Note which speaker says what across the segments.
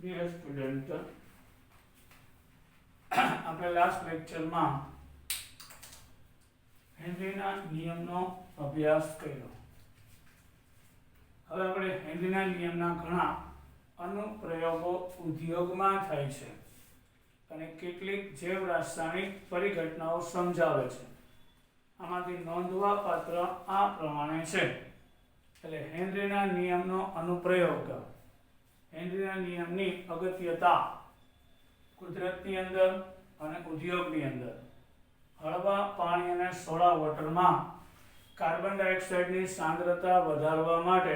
Speaker 1: Dear student, આપણે last લેક્ચરમાં હેનરીના નિયમનો અભ્યાસ કર્યો. હવે આપણે હેનરીના નિયમના ઘણા અનુપ્રયોગો ઉદ્યોગમાં થાય છે અને કેટલીક જૈવ રાસાયણિક પરિઘટનાઓ સમજાવે છે. આમાંથી નોંધવા પાત્ર આ પ્રમાણે છે. એટલે હેનરીના નિયમનો અનુપ્રયોગ. હેનરીના નિયમની અગત્યતા કુદરતની અંદર અને ઉદ્યોગની અંદર. હળવા પાણી અને સોડા વોટરમાં કાર્બન ડાયોક્સાઇડની સાંદ્રતા વધારવા માટે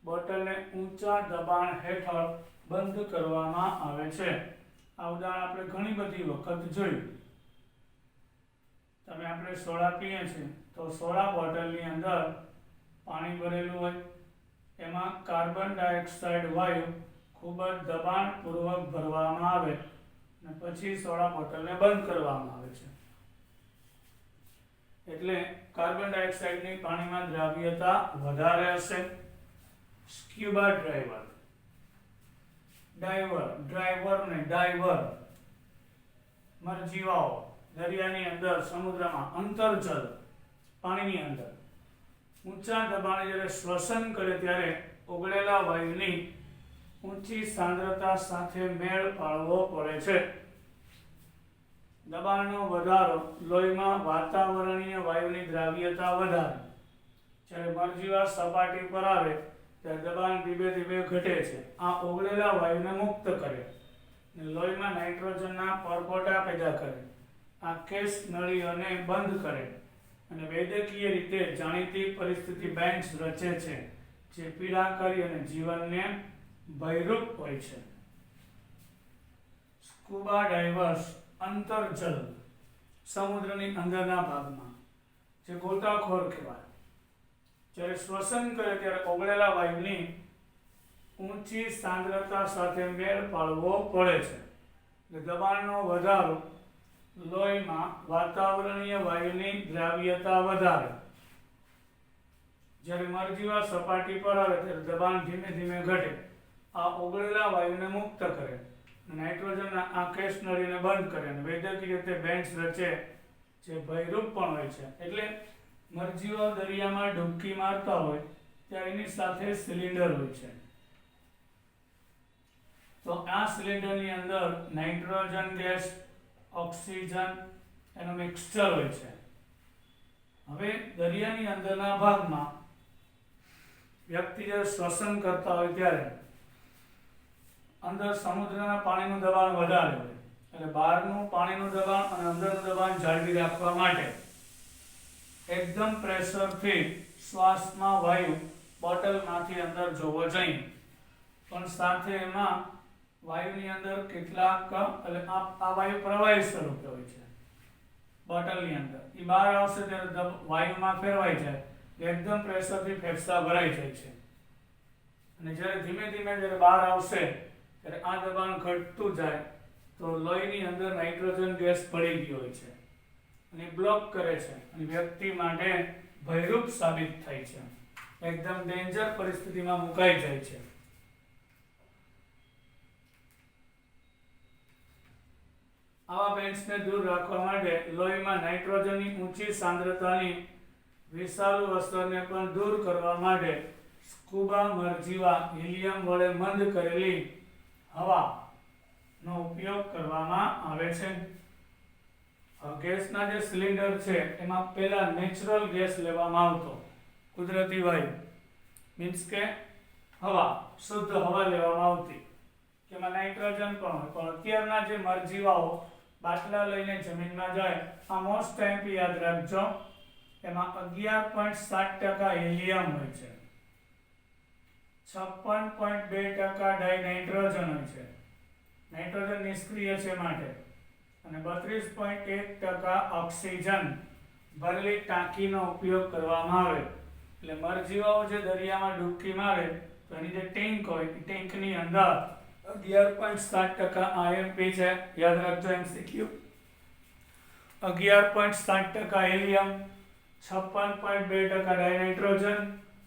Speaker 1: બોટલને ઊંચા દબાણ હેઠળ બંધ કરવામાં આવે છે. આ ઉદાહરણ આપણે ઘણી બધી વખત જોયું. તમે આપણે સોડા પીએ છીએ તો સોડા બોટલની અંદર પાણી ભરેલું હોય, એમાં કાર્બન ડાયોક્સાઇડ વાયુ ખૂબ જ દબાણપૂર્વક ભરવામાં આવે અને પછી સોડા બોટલને બંધ કરવામાં આવે છે. એટલે કાર્બન ડાયોક્સાઇડની પાણીમાં દ્રાવ્યતા વધારે હશે. સ્ક્યુબા ડાઈવર મરજીવાઓ દરિયાની અંદર, સમુદ્રમાં, અંતર્જલ પાણીની અંદર ઊંચા દબાણે જ્યારે શ્વસન કરે ત્યારે ઓગળેલા વાયુની ઊંચી સાંદ્રતા સાથે મેળ પાડવો પડે છે. દબાણનો વધારો લોહીમાં વાતાવરણીય વાયુની દ્રાવ્યતા વધારે. જ્યારે મરજીવા સપાટી પર આવે ત્યારે દબાણ ધીમે ધીમે ઘટે છે. આ ઓગળેલા વાયુને મુક્ત કરે અને લોહીમાં નાઇટ્રોજનના પરપોટા પેદા કરે. આ કેસ નળીઓને બંધ કરે અને વૈદ્યકીય રીતે જાણીતી પરિસ્થિતિ બેન્ડ્સ રચે છે જે પીડાકારી અને જીવનને ભયરૂપ હોય છે. સ્કુબા ડાઇવર્સ અંતર્જલ સમુદ્રની અંદરના ભાગમાં જે ગોતાખોર કહેવાય, જ્યારે શ્વસન કરે ત્યારે ઓગળેલા વાયુની ઊંચી સાંદ્રતા સાથે મેળ પાડવો પડે છે. દબાણનો વધારો લોહીમાં વાતાવરણીય વાયુની દ્રાવ્યતા વધારે. જ્યારે મરજીવા સપાટી પર આવે ત્યારે દબાણ ધીમે ધીમે ઘટે. આ ઓગળેલા વાયુને મુક્ત કરે, નાઇટ્રોજનના આ કેસ નળીને બંધ કરે અને વૈદ્યકીય રીતે બેન્ડ્સ રચે જે ભયરૂપ પણ હોય છે. એટલે મરજીવા દરિયામાં ડૂબકી મારતા હોય ત્યારે એની સાથે સિલિન્ડર હોય છે. તો આ સિલિન્ડરની અંદર નાઇટ્રોજન ગેસ, ઓક્સિજન એનો મિક્સચર હોય છે. હવે દરિયાની અંદરના ભાગમાં વ્યક્તિ જ્યારે શ્વસન કરતા હોય ત્યારે અંદર સમુદ્રના પાણીનું દબાણ વધારે હોય. એટલે બહારનું પાણીનું દબાણ અને અંદરનું દબાણ જાળવી રાખવા માટે એકદમ પ્રેશરથી શ્વાસમાં વાયુ બોટલમાંથી અંદર જવો જોઈએ. પણ સાથે એમાં વાયુની અંદર કેટલાક એટલે આ વાયુ પ્રવાહી સ્વરૂપે હોય છે બોટલની અંદર. એ બહાર આવશે ત્યારે વાયુમાં ફેરવાઈ જાય, એકદમ પ્રેશરથી ફેફસા ભરાઈ જાય છે. અને જ્યારે ધીમે ધીમે જ્યારે બહાર આવશે ત્યારે આ દબાણ ઘટતું જાય તો લોહીની અંદર નાઇટ્રોજન ગેસ ભળી ગયો હોય છે અને બ્લોક કરે છે અને વ્યક્તિ માટે ભયરૂપ સાબિત થાય છે. એકદમ ડેન્જર પરિસ્થિતિમાં મુકાઈ જાય છે. આવા બેન્ડ્સને દૂર રાખવા માટે લોહીમાં નાઇટ્રોજનની ઊંચી સાંદ્રતાની વિષાલુ અસરને પણ દૂર કરવા માટે સ્કુબા મરજીવા હિલિયમ વડે મંદ કરેલી હવાનો ઉપયોગ કરવામાં આવે છે. ગેસના જે સિલિન્ડર છે એમાં પહેલા નેચરલ ગેસ લેવામાં આવતો, કુદરતી વાયુ મીન્સ કે હવા, શુદ્ધ હવા લેવામાં આવતી. એમાં નાઇટ્રોજન પણ હોય. પણ અત્યારના જે મરજીવાઓ બાટલા લઈને જમીનમાં જાય, આ મોસ્ટ ટાઈમ યાદ રાખજો, એમાં 11.7% હિલિયમ હોય છે, 56.2% ડાયનાઇટ્રોજન હોય છે. નાઇટ્રોજન નિષ્ક્રિય છે માટે. અને 32.1% ઓક્સિજન ભરેલી ટાંકીનો ઉપયોગ કરવામાં આવે. એટલે મરજીવાઓ જે દરિયામાં ડૂબકી મારે તો એની જે ટેન્ક હોય એ ટેન્કની અંદર 11.7% IMP છે, યાદ રાખજો MCQ. 11.7% હિલિયમ, 56.2% ડાયનાઇટ્રોજન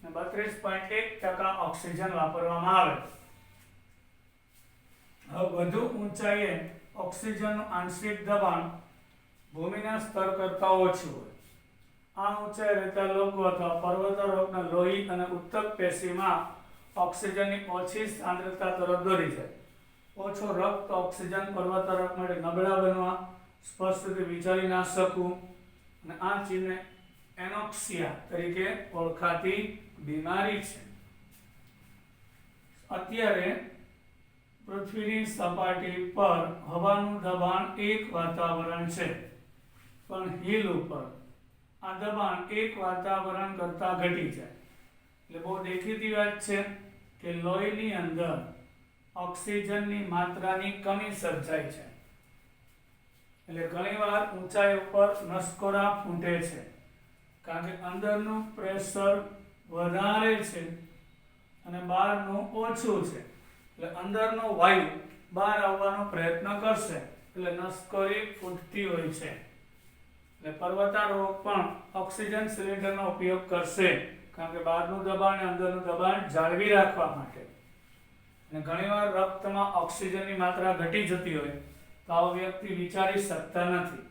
Speaker 1: અને 32.1% ઓક્સિજન વાપરવામાં આવે. હવે વધુ ઊંચાઈએ ઓક્સિજનનું આંશિક દબાણ ભૂમિના સ્તર કરતાં ઓછું હોય. આ ઊંચાઈ રહેતા લોકો અથવા પર્વતારોહકના લોહી અને ઉત્તક પેશીમાં ઓક્સિજનની ઓછી સાંદ્રતા તરફ દોરી જાય. ઓછો રક્ત ઓક્સિજન પર્વતારોહક માટે નબળા બનવા, સ્પષ્ટ રીતે વિચારી ના શકવું, અને આ ચીજને એનોક્સિયા તરીકે ઓળખાતી બીમારી છે. અત્યારે પૃથ્વીની સપાટી પર હવાનું દબાણ એક વાતાવરણ છે, પણ હિલ ઉપર આ દબાણ એક વાતાવરણ કરતાં ઘટી જાય. એટલે બહુ દેખીતી વાત છે કે લોહીની અંદર ઓક્સિજનની માત્રાની કમી સર્જાય છે. એટલે ઘણીવાર ઊંચાઈ ઉપર નસકોરા ફૂટે છે, કારણ કે અંદરનું પ્રેશર વધારે છે અને બહારનું ઓછું છે. એટલે અંદરનો વાયુ બહાર આવવાનો પ્રયત્ન કરશે, એટલે નસકોરી ફૂટતી હોય છે. એટલે પર્વતારોહક પણ ઓક્સિજન સિલિન્ડરનો ઉપયોગ કરશે, કારણ કે બહારનું દબાણ અને અંદરનું દબાણ જાળવી રાખવા માટે. અને ઘણીવાર રક્તમાં ઓક્સિજનની માત્રા ઘટી જતી હોય તો આવો વ્યક્તિ વિચારી શકતા નથી,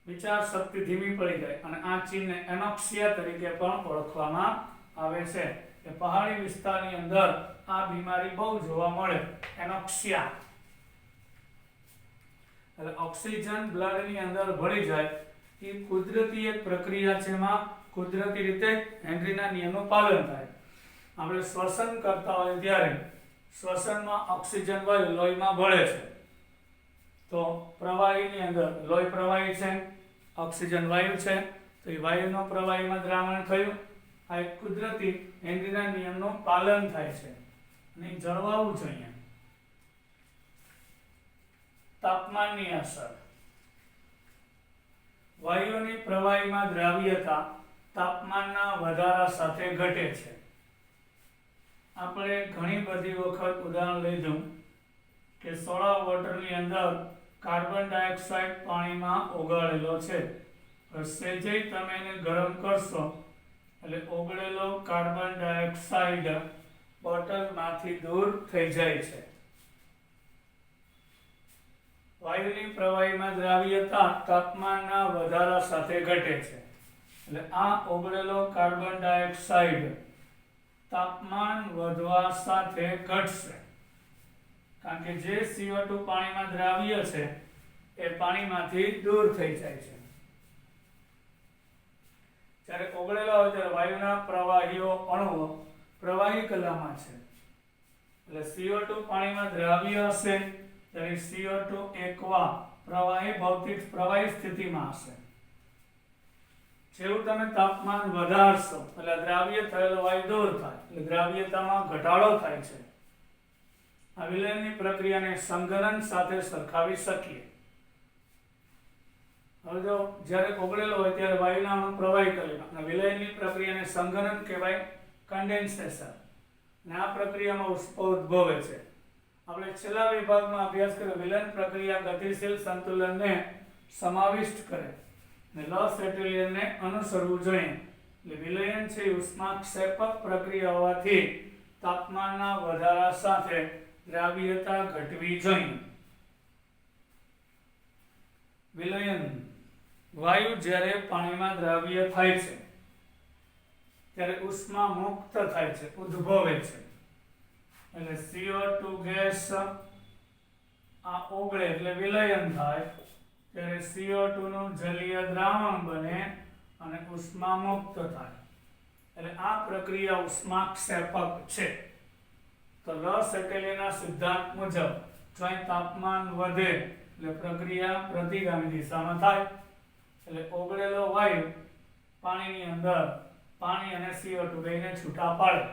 Speaker 1: વિચાર શક્તિ ધીમી પડી જાય, અને આ ચીજને એનોક્સિયા તરીકે પણ ઓળખવામાં આવે છે. કે પહાડી વિસ્તારની અંદર આ બીમારી બહુ જોવા મળે, એનોક્સિયા. એટલે ઓક્સિજન બ્લડની અંદર ભળી જાય એ કુદરતી એક પ્રક્રિયા છે. એમાં કુદરતી રીતે હેનરીના નિયમનું પાલન થાય. આપણે શ્વસન કરતા હોય ત્યારે શ્વસનમાં ઓક્સિજન વાયુ લોહીમાં ભળે છે, તો પ્રવાહીની અંદર લોહી પ્રવાહી છે, ઓક્સિજન વાયુ છે, તો એ વાયુનો પ્રવાહીમાં દ્રાવણ થયું. આ એક કુદરતી હેનરીના નિયમનું પાલન થાય છે, અને જળવાવું જોઈએ. તાપમાનની અસર. વાયુઓની પ્રવાહીમાં દ્રાવ્યતા તાપમાનના વધારા સાથે ઘટે છે. આપણે ઘણી બધી વખત ઉદાહરણ લીધું કે સોડા વોટરની અંદર કાર્બન ડાયોક્સાઇડ પાણીમાં ઓગાળેલો છે. સહેજે તમે એને ગરમ કરશો એટલે ઓગળેલો કાર્બન ડાયોક્સાઇડ બોટલમાંથી દૂર થઈ જાય છે. વાયુની પ્રવાહીમાં દ્રાવ્યતા તાપમાનના વધારા સાથે ઘટે છે. એટલે આ ઓગળેલો કાર્બન ડાયોક્સાઇડ તાપમાન વધવા સાથે ઘટશે, કારણ કે જે CO2 પાણીમાં દ્રાવ્ય છે એ પાણીમાંથી દૂર થઈ જાય છે. જ્યારે ઓગળેલા હોય ત્યારે વાયુના પ્રવાહીઓ અણુઓ પ્રવાહી કલામાં છે. એટલે CO2 પાણીમાં દ્રાવ્ય હશે ત્યારે CO2 એકવા ભૌતિક પ્રવાહી સ્થિતિમાં હશે. જેવું તમે તાપમાન વધારશો એટલે દ્રાવ્ય થયેલો વાયુ દૂર થાય, એટલે દ્રાવ્યતામાં ઘટાડો થાય છે. આ વિલયનની પ્રક્રિયાને સંઘનન સાથે સરખાવી શકીએ. હવે જો જ્યારે ઓગળેલો હોય ત્યારે વાયુના અણુ પ્રવાહી કરેલા, અને વિલયનની પ્રક્રિયાને સંઘનન કહેવાય, કન્ડેન્સેશન. અને આ પ્રક્રિયામાં ઉદ્ભવે છે. આપણે છેલ્લા વિભાગમાં અભ્યાસ કર્યો વિલયન પ્રક્રિયા ગતિશીલ સંતુલનને સમાવિષ્ટ કરે અને લોસ એટેલિયરને અનુસરવું જોઈએ. એટલે વિલયન છે ઉષ્માક્ષેપક પ્રક્રિયા હોવાથી તાપમાનના વધારા સાથે દ્રાવ્યતા ઘટવી જોઈએ. વિલયન. વાયુ જ્યારે પાણીમાં દ્રાવ્ય થાય છે ત્યારે ઉષ્મા મુક્ત થાય છે, ઉદ્ભવે છે. એટલે CO2 ગેસ આ ઓગળે એટલે વિલયન થાય ત્યારે CO2 નું જલીય દ્રાવણ બને અને ઉષ્મા મુક્ત થાય. એટલે આ પ્રક્રિયા ઉષ્માક્ષેપક છે. તો લોસ એટેલિયરના સિદ્ધાંત મુજબ જો તાપમાન વધે એટલે પ્રક્રિયા પ્રતિગામી દિશામાં થાય. એટલે ઓગળેલો વાયુ પાણીની અંદર પાણી અને CO2 બેને છૂટા પાડે,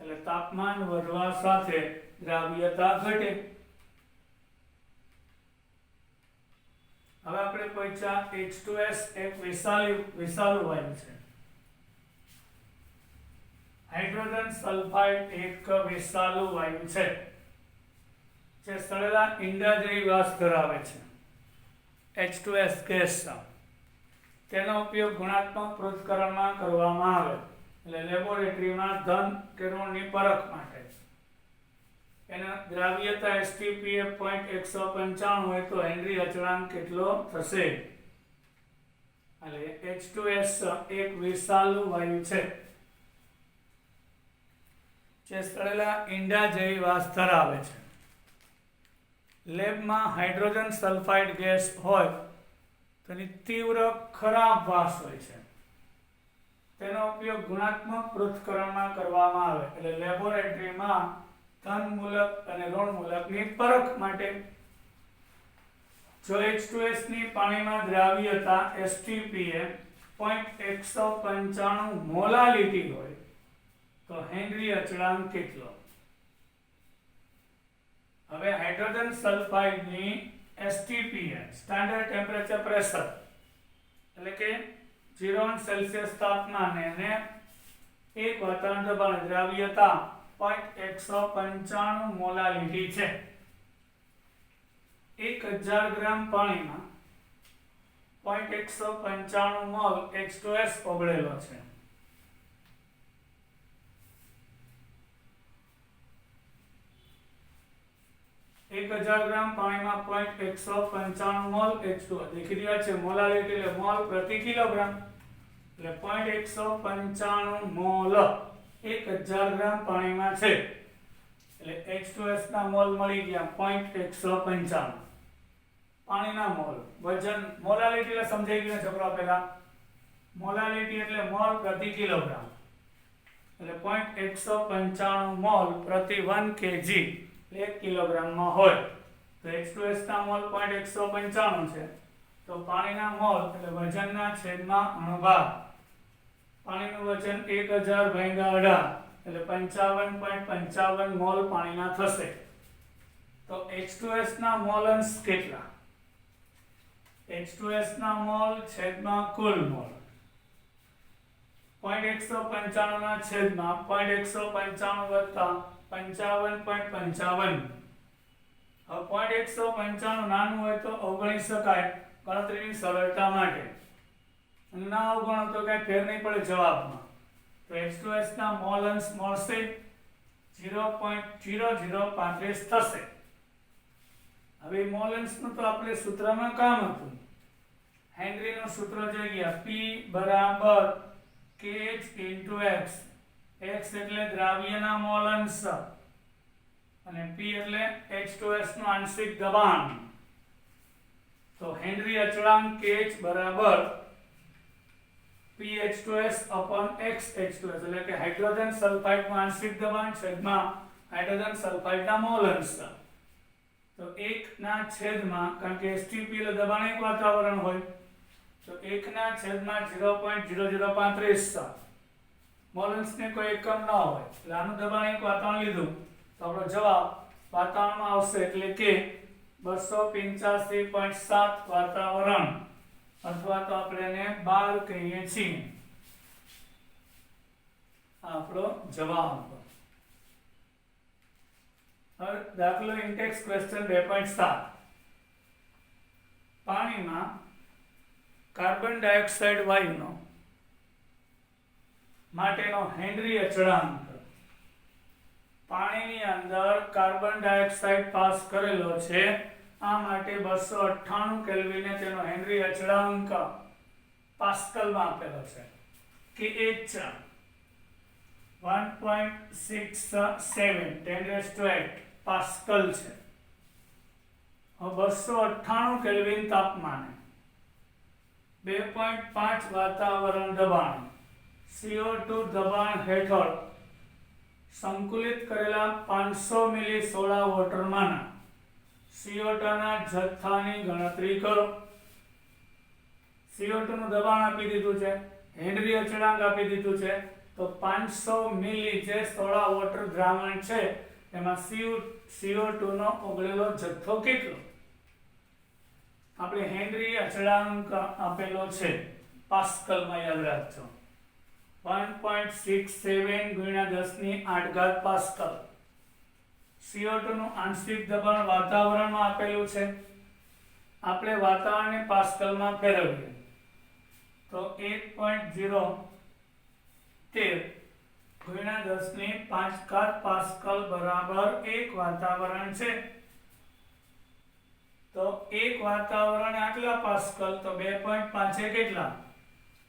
Speaker 1: એટલે તાપમાન વધવા સાથે દ્રાવ્યતા ઘટે. હવે આપણે પહોંચ્યા H2S એક વિષાલુ વાયુ છે. હાઇડ્રોજન સલ્ફાઇડ એક વિષાલુ વાયુ છે જે સળેલા ઈંડા જેવી વાસ ધરાવે છે. H2S gas. તેનો ઉપયોગ ગુણાત્મક પૃથ્થકરણમાં કરવામાં આવે, એટલે લેબોરેટરીમાં ધન કિરણોની પરખ માટે. એના દ્રાવ્યતા STPA 0.195 હોય તો હેનરી અચળાંક કેટલો થશે? એટલે H2S એક વિષાલુ વાયુ છે જે સળેલા ઈંડા જેવી વાસ ધરાવે છે. લેબમાં હાઇડ્રોજન સલ્ફાઇડ ગેસ હોય તો એની તીવ્ર ખરાબ વાસ હોય છે. તેનો ઉપયોગ ગુણાત્મક પૃથ્થકરણમાં કરવામાં આવે એટલે લેબોરેટરીમાં ધન મૂલક અને ઋણ મૂલકની પરખ માટે. જો H2S ની પાણીમાં દ્રાવ્યતા STPA 0.195 મોલાલિટી હોય તો હેનરી અચળાંક કેટલો? હવે હાઇડ્રોજન સલ્ફાઇડની STPA સ્ટાન્ડર્ડ ટેમ્પરેચર પ્રેશર એટલે કે 0 સેલ્સિયસ તાપમાને અને 1 વાતાવરણ દબાણ દ્રાવ્યતા 0.195 મોલાલિટી છે. 1000 ગ્રામ પાણીમાં 0.195 મોલ H2S ઓગળેલો છે. एक 1000 ग्राम पानी में 0.195 मोल H2O लिखी दिया है. मोलालिटी એટલે મોલ પ્રતિ કિલોગ્રામ એટલે 0.195 મોલ 1000 ગ્રામ પાણીમાં છે એટલે H2S ના મોલ મળી ગયા 0.195. પાણીના મોલ વજન મોલાલિટી એટલે સમજાઈ ગયું છોકરા પહેલા. મોલાલિટી એટલે મોલ પ્રતિ કિલોગ્રામ એટલે 0.195 મોલ પ્રતિ 1 kg 1 કિલોગ્રામમાં હોય તો H2S ના મોલ 0.195 છે તો પાણીના મોલ એટલે વજનના છેદમાં અણુભાગ. પાણીનું વજન 1000 ભાગ્યા 18 એટલે 55.55 મોલ પાણીના થશે. તો H2S ના મોલ અંશ કેટલા? H2S ના મોલ છેદમાં કુલ મોલ 0.195 ના છેદમાં 0.195 વત્તા 55.55. હવે 0.195 નાનું હોય તો અવગણી શકાય ગણતરીની સરળતા માટે. ના અવગણો તો કઈ ફેર નહીં પડે જવાબમાં. તો H2S ના મોલ અંશ મળશે 0.0035 થશે. હવે મોલ અંશનું તો આપણે સૂત્રમાં કામ હતું. હેનરીનું સૂત્ર જોઈ ગયા P બરાબર KH into X. X એટલે દ્રાવ્યના મોલ અંશ અને P એટલે H2S નું આંશિક દબાણ. તો હેનરી અચળાંક KH બરાબર PH2S upon XH2S એટલે કે હાઇડ્રોજન સલ્ફાઇડ નું આંશિક દબાણ છેદમાં હાઇડ્રોજન સલ્ફાઇડ ના મોલ અંશ. તો 1 ના છેદમાં કારણ કે STP એટલે દબાણ એક વાતાવરણ હોય તો 1 ના છેદમાં 0.0035 મોલ અંશને કોઈ એકમ ન હોય એટલે આનું દબાણ એક વાતાવરણ લીધું તો આપણો જવાબ વાતાવરણમાં આવશે એટલે કે 285.7 વાતાવરણ અથવા તો આપણે એને 12 કહીએ છીએ. આપણો જવાબ. હવે દાખલો ઇન્ટેક્સ ક્વેશ્ચન 2.7. પાણીમાં કાર્બન ડાયોક્સાઇડ વાયુનો માટેનો હેનરી અચળાંક. પાણીની અંદર કાર્બન ડાયોક્સાઇડ પાસ કરેલો છે આ માટે 298 કેલ્વિને તેનો હેનરી અચળાંક પાસ્કલમાં આપેલો છે કે H 1.67 10⁸ પાસ્કલ છે. હવે 298 કેલ્વિન તાપમાને 2.5 વાતાવરણ દબાણ CO2 દબાણ હેઠળ સંકુલિત કરેલા 500 મિલી સોડા વોટરમાંના CO2 ના જથ્થાની ગણતરી કરો. CO2 નું દબાણ આપી દીધું છે, હેનરી અચળાંક આપી દીધું છે તો 500 મિલી જે સોડા વોટર દ્રાવણ છે એમાં CO2 નો ઓગળેલો જથ્થો કેટલો? આપણે હેનરી અચળાંક આપેલો છે પાસ્કલમાં યાદ રાખજો 1.67 ગુણ્યા 10⁸ પાસ્કલ. CO2 નું આંશિક દબાણ વાતાવરણમાં આપેલું છે આપણે વાતાવરણને પાસ્કલમાં ફેરવીએ તો 1.013 ગુણ્યા 10 ની 5 ઘાત પાસ્કલ બરાબર 1 વાતાવરણ છે. તો 1 વાતાવરણ આટલા પાસ્કલ, તો 2.5 એ કેટલા?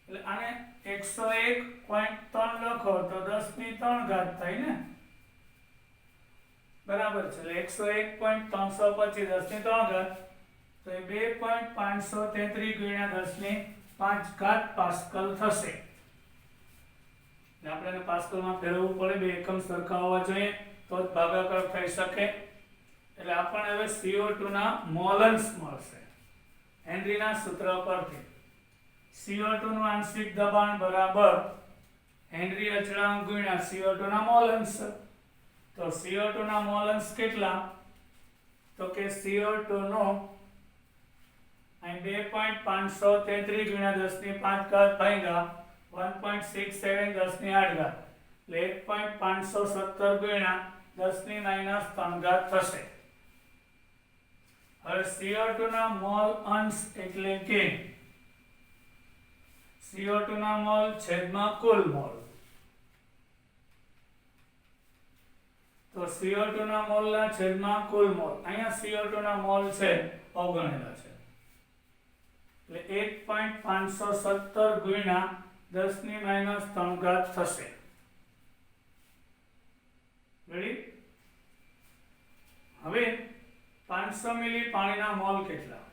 Speaker 1: એટલે આને 101.3 લખો તો 10 ની 3 ઘાત થાય ને, બરાબર છે. એટલે 101.325 10 ની 3 ઘાત, તો એ 2.533 ગુણ્યા 10 ની 5 ઘાત પાસ્કલ થશે. આપણે પાસ્કલમાં ફેરવવું પડે, બે એકમ સરખા હોવા જોઈએ તો જ ભાગાકાર થઈ શકે. એટલે આપણને હવે CO2 ના મોલન્સ મળશે હેનરીના સૂત્ર પરથી. CO2 નું આંશિક દબાણ બરાબર હેનરી અચળાંક ગુણ્યા CO2 ના મોલન્સ. તો CO2 ના મોલન્સ કેટલા? તો કે CO2 નો અહીં 2.533 ગુણ્યા 10 ની 5 ઘાત ભાગ્યા 1.67 10 ની 8 ઘાત, એટલે 1.517 ગુણ્યા 10 ની -3 ઘાત થશે. હવે CO2 ના મોલ અંશ એટલે કે CO2 ના મોલ છેદમાં કુલ મોલ. તો CO2 ના મોલ ના છેદમાં કુલ મોલ, અહીંયા CO2 ના મોલ છે અવગણેલા છે, એટલે 1.517 ગુણ્યા 10 ની -3 ઘાત થશે. રેડી? હવે 500 મિલી પાણીના મોલ કેટલા?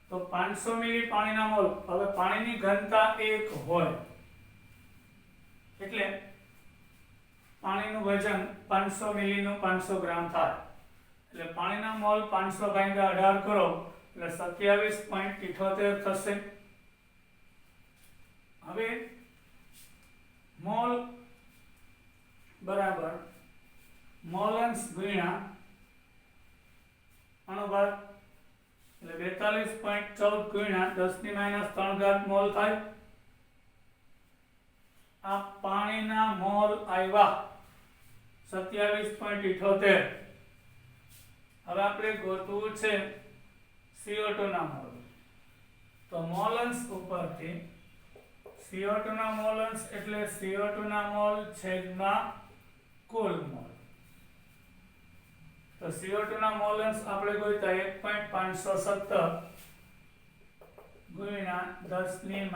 Speaker 1: તો 500 મિલી પાણીના મોલ, હવે પાણીની ઘનતા 1 હોય એટલે પાણીનું વજન 500 મિલીનું 500 ગ્રામ થાય. એટલે પાણીના મોલ 500 ભાગ્યા 18 કરો એટલે 27.78 થશે. હવે મોલ બરાબર મોલન્સ ગુણ્યા અણુભાર, એટલે 42.14 ગુણ્યા 10 ની -3 ઘાત મોલ થાય. આ પાણીના મોલ આવ્યા 27.78. હવે આપણે ગોતવું છે CO2 ના મોલ. તો મોલન્સ ઉપરથી CO2 ના મોલન્સ એટલે CO2 ના મોલ છેદમાં કુલ મોલ. તો CO2 ના મોલન્સ આપણે ગોત્યા 1.517 ગુણ્યા 10 ની -3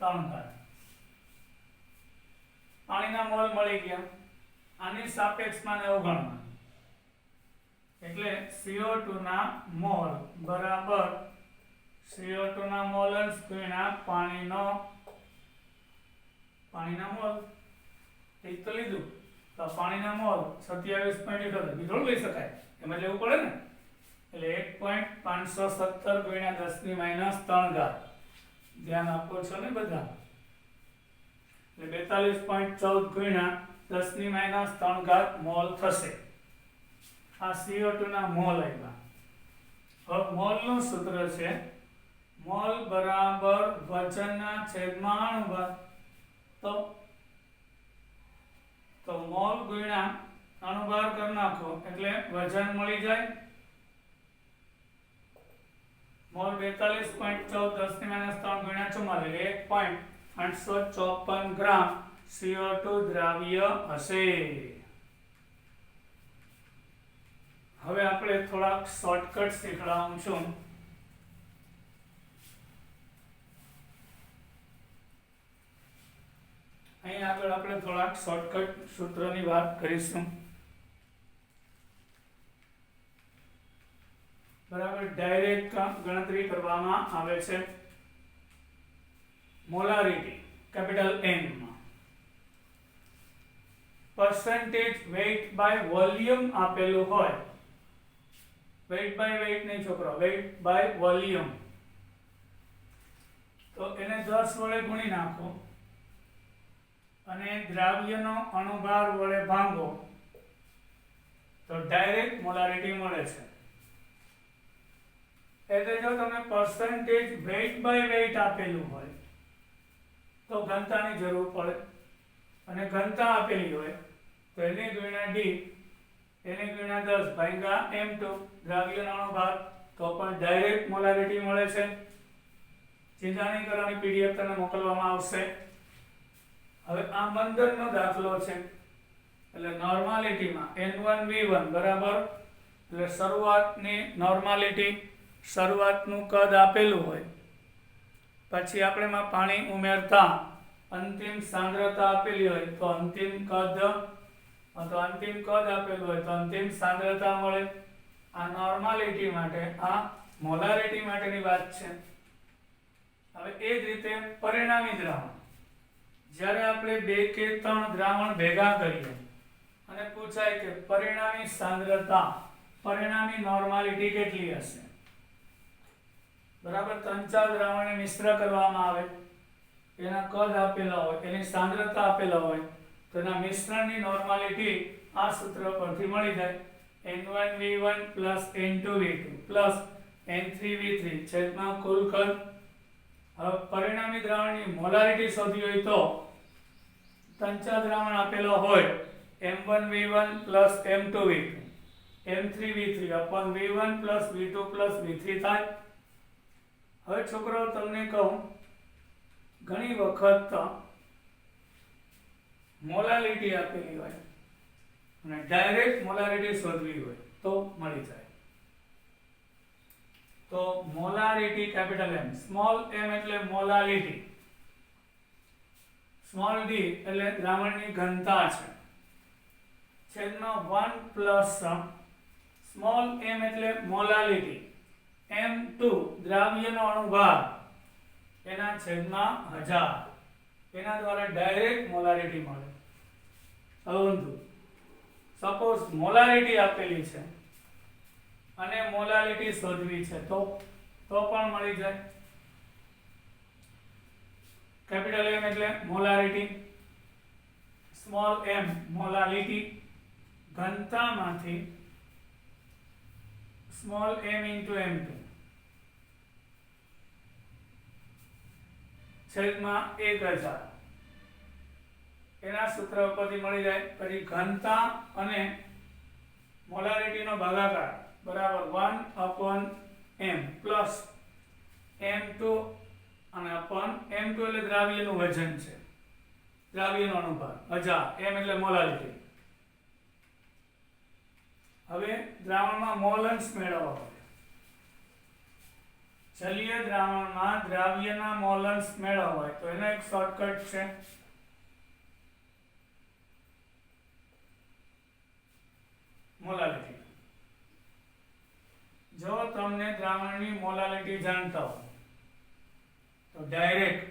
Speaker 1: ઘાત. પાણીના મોલ મળી ગયા, આની સાપેક્ષમાં અવગણમાં, એટલે CO2 ના મોલ બરાબર CO2 ના મોલન્સ ગુણ્યા પાણીના મોલ. એક તો લીધું, તો પાણીના મોલ 27.78 બીજું લઈ શકાય, એમાં લેવું પડે ને. એટલે 1.517 ગુણ્યા 10 ની -3 ઘાત. ધ્યાન આપો છો ને બધા. એટલે 42.14 ગુણ્યા 10 ની -3 ઘાત મોલ થશે. આ CO2 ના મોલ આવ્યા. હવે મોલ નું સૂત્ર છે મોલ બરાબર વજનના છેદમાં અણુભાર. તો મોલ ગુણ્યા અણુભાર કરી નાખો એટલે વજન મળી જાય. મોલ 42.14 10 ની -3 ગુણ્યા 44 1.854 ગ્રામ CO2 દ્રાવ્ય હશે. હવે આપણે થોડાક શોર્ટકટ શીખડાવું છું. અહીં આગળ આપણે થોડાક શોર્ટકટ સૂત્રની વાત કરીશું. બરાબર, ડાયરેક્ટ ગણતરી કરવામાં આવે છે. મોલારિટી કેપિટલ M માં percentage weight by volume આપેલું હોય, weight by weight નહીં છોકરો, weight by volume, તો એને 10 વડે ગુણી નાખો અને દ્રાવ્યનો અણુભાર વડે ભાંગો તો ડાયરેક્ટ મોલારિટી મળે છે. એટલે જો તમને percentage weight by weight આપેલું હોય તો ઘનતાની જરૂર પડે, અને ઘનતા આપેલી હોય તો એને ગુણ્યા D, એને ગુણ્યા 10 ભાગ્યા M2 દ્રાવ્યનો અણુભાર, તો પણ ડાયરેક્ટ મોલારિટી મળે છે. ચિંતા નહીં કરવાની, પીડીએફ તમને મોકલવામાં આવશે. હવે આ બંધનનો દાખલો છે એટલે નોર્માલિટીમાં n1v1 બરાબર, એટલે શરૂઆતની નોર્માલિટી, શરૂઆતનું કદ આપેલું હોય, પછી આપણે એમાં પાણી ઉમેરતા અંતિમ સાંદ્રતા આપેલી હોય તો અંતિમ કદ આપેલું હોય તો અંતિમ સાંદ્રતા મળે. આ નોર્માલિટી માટે, આ મોલારિટી માટેની વાત છે. હવે એ જ રીતે પરિણામી દ્રાવણ, જ્યારે આપણે 2 કે 3 દ્રાવણ ભેગા કરીએ અને પૂછાય કે પરિણામી સાંદ્રતા, પરિણામી નોર્માલિટી કેટલી હશે, બરાબર. 3-4 દ્રાવણને મિશ્ર કરવામાં આવે, એના કદ આપેલા હોય, એની સાંદ્રતા આપેલા હોય, તો એના મિશ્રણની નોર્માલિટી આ સૂત્ર પરથી મળી જાય. n1v1 n2v2 n3v3 છેદમાં કુલ કદ. હવે પરિણામી દ્રાવણની મોલારિટી શોધવી હોય તો 3-4 દ્રાવણ આપેલો હોય, m1v1 m2v2 m3v3 v1 v2 v3 થાય. હવે છોકરાઓ તમને કહું, ઘણી વખત મોલારિટી આપેલી હોય અને ડાયરેક્ટ મોલારિટી શોધવી હોય તો મળી જાય. તો molarity capital M, small m એટલે મોલારિટી, સ્મોલ d એટલે દ્રાવણની ઘનતા છે, છેદમાં 1 પ્લસ સ્મોલ m એટલે મોલારિટી, m2 દ્રાવ્યનો અણુભાર એના છેદમાં 1000, એના દ્વારા ડાયરેક્ટ મોલારિટી મળે. હવે સપોઝ મોલારિટી આપેલી છે અને મોલારિટી શોધવી છે તો પણ મળી જાય. કેપિટલ M એટલે મોલારિટી, સ્મોલ m મોલારિટી, ઘનતામાંથી સ્મોલ m into m2 છેદમાં 1000, એના સૂત્ર ઉપરથી મળી જાય. પછી ઘનતા અને મોલારિટીનો ભાગાકાર બરાબર 1/m પ્લસ m2 અને અપોન m2 એટલે દ્રાવ્યનું વજન છે, દ્રાવ્યનો અણુભાર 1000, m એટલે મોલારિટી. હવે દ્રાવણમાં મોલ અંશ મેળવવો હોય, જલીય દ્રાવણમાં દ્રાવ્યના મોલ અંશ મેળવવો હોય તો એનો એક શોર્ટકટ છે. મોલારિટી. જો તમને દ્રાવણની મોલારિટી જાણતા હો તો ડાયરેક્ટ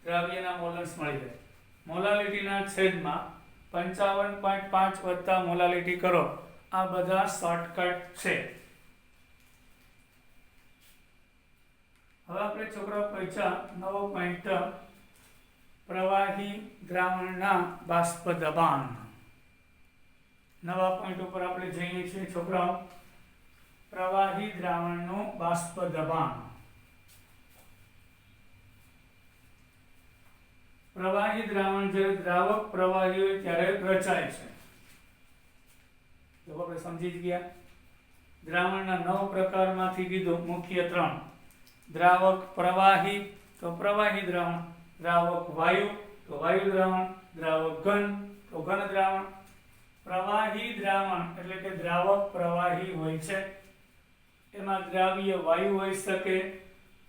Speaker 1: દ્રાવ્યના મોલ અંશ મળી જાય. મોલારિટીના છેદમાં 55.5 વત્તા મોલારિટી કરો, આ બધા શોર્ટકટ છે. હવે આપણે છોકરાઓ પૈસા નવો પોઈન્ટ, પ્રવાહી દ્રાવણના બાષ્પ દબાણ. નવા પોઈન્ટ ઉપર આપણે જઈએ છીએ છોકરાઓ. પ્રવાહી દ્રાવણનું બાષ્પ દબાણ. પ્રવાહી દ્રાવણ જ્યારે દ્રાવક પ્રવાહી હોય ત્યારે રચાય છે. જો આપણે સમજી જ ગયા. દ્રાવણના 9 પ્રકારમાંથી કીધું મુખ્ય 3. દ્રાવક પ્રવાહી તો પ્રવાહી દ્રાવણ, દ્રાવક વાયુ તો વાયુ દ્રાવણ, દ્રાવક ઘન તો ઘન દ્રાવણ. પ્રવાહી દ્રાવણ એટલે કે દ્રાવક પ્રવાહી હોય છે, એમાં દ્રાવ્ય વાયુ હોઈ શકે,